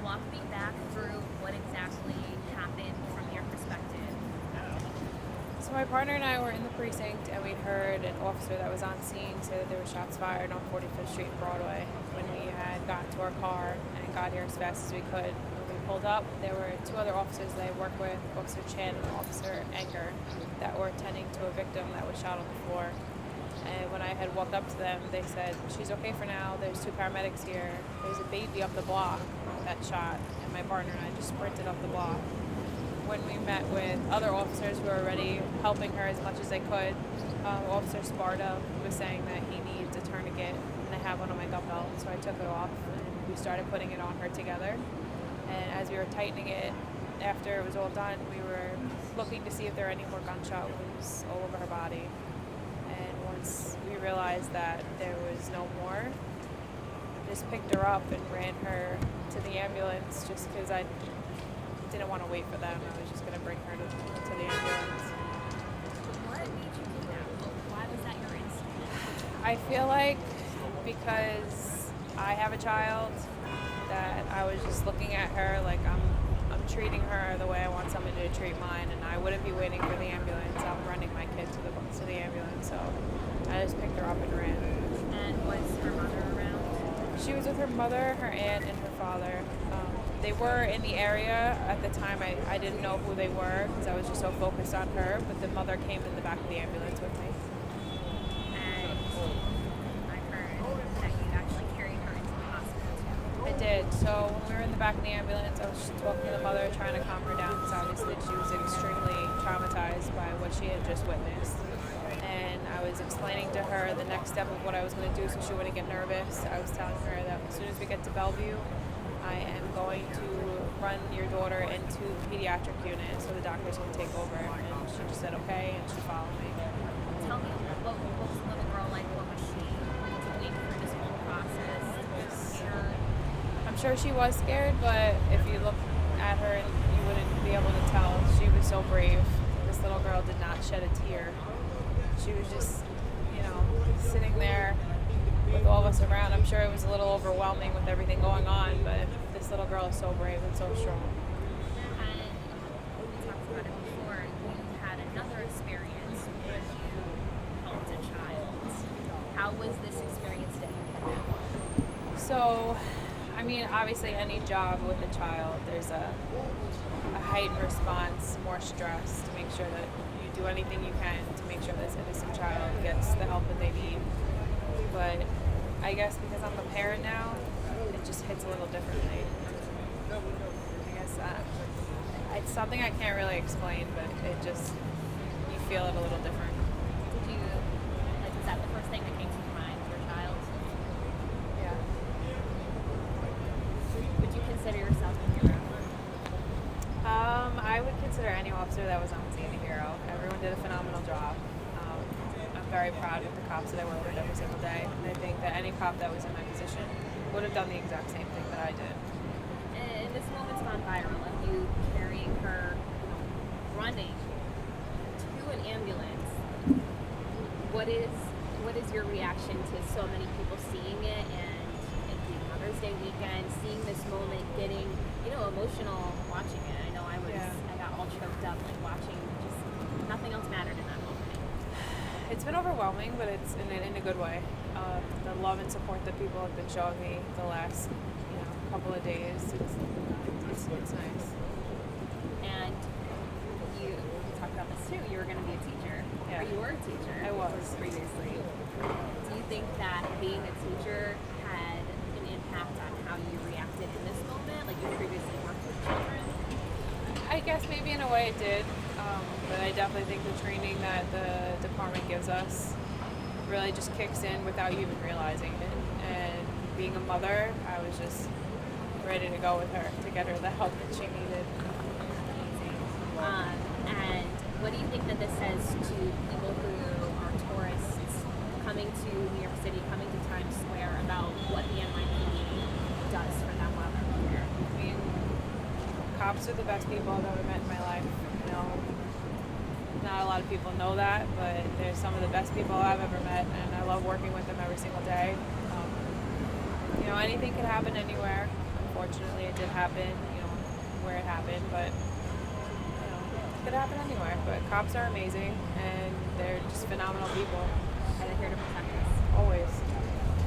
walk me back through what exactly happened from your perspective. So my partner and I were in the precinct, and we heard an officer that was on scene say that there were shots fired on 45th Street and Broadway. When we had gotten to our car and got here as fast as we could, when we pulled up, there were two other officers that I work with, Officer Chan and Officer Enger, that were attending to a victim that was shot on the floor. And when I had walked up to them, they said, "She's okay for now. There's two paramedics here. There's a baby up the block that shot." And my partner and I just sprinted up the block. When we met with other officers who were already helping her as much as they could, Officer Sparta was saying that he needs a tourniquet, and I have one on my gun belt, so I took it off and we started putting it on her together. And as we were tightening it, after it was all done, we were looking to see if there were any more gunshot wounds all over her body. And once we realized that there was no more, I just picked her up and ran her to the ambulance just because I didn't want to wait for them. I was just going to bring her to the ambulance. What made you do that? Why was that your instinct? I feel like because I have a child, that I was just looking at her like I'm treating her the way I want somebody to treat mine, and I wouldn't be waiting for the ambulance. I'm running my kid to the ambulance, so I just picked her up and ran. And was her mother around? She was with her mother, her aunt, and her father. They were in the area at the time. I didn't know who they were because I was just so focused on her, but the mother came in the back of the ambulance with me. And I heard that you actually carried her into the hospital too. I did. So when we were in the back of the ambulance, I was just talking to the mother, trying to calm her down because obviously she was extremely traumatized by what she had just witnessed. And I was explaining to her the next step of what I was going to do so she wouldn't get nervous. I was telling her that as soon as we get to Bellevue, I am going to run your daughter into the pediatric unit so the doctors can take over. And she just said okay, and she followed me. Tell me, what was the little girl like? What was she doing through this whole process? Scared? I'm sure she was scared, but if you look at her, you wouldn't be able to tell. She was so brave. This little girl did not shed a tear. She was just, sitting there with all of us around. I'm sure it was a little overwhelming with everything going on, but this little girl is so brave and so strong. And we talked about it before. You had another experience where you helped a child. How was this experience different than that one? So, obviously any job with a child, there's a heightened response, more stress to make sure that you do anything you can to make sure this innocent child gets the help that they need. But I guess because I'm a parent now, it just hits a little differently. I guess it's something I can't really explain, but you feel it a little different. Did you, was that the first thing that came to your mind, your child? Yeah. Would you consider yourself a hero? I would consider any officer that was on scene a hero. Everyone did a phenomenal job. I'm very proud of the cops that I work with every single day. And I think that any cop that was in my position would have done the exact same thing that I did. And this moment's gone viral of you carrying her, running to an ambulance. What is your reaction to so many people seeing it, and it being Mother's Day weekend, seeing this moment, getting emotional watching it? I know I got all choked up watching. Just nothing else mattered in that moment. It's been overwhelming, but it's in a good way. The love and support that people have been showing me the last couple of days, it's nice. And you talked about this too. You were going to be a teacher. Yeah. Or you were a teacher. I was previously. Do you think that being a teacher had an impact on how you reacted in this moment? Like you previously worked with children? I guess maybe in a way it did, but I definitely think the training that the department gives us really just kicks in without you even realizing it. And being a mother, I was just ready to go with her to get her the help that she needed. And what do you think that this says to people who are tourists coming to New York City, coming to Times Square, about what the NYPD does for them while they're here? Cops are the best people I've ever met in my life. Not a lot of people know that, but they're some of the best people I've ever met, and I love working with them every single day. Anything can happen anywhere. Unfortunately, it did happen, you know, where it happened, but you know, it could happen anywhere. But cops are amazing, and they're just phenomenal people. Are they here to protect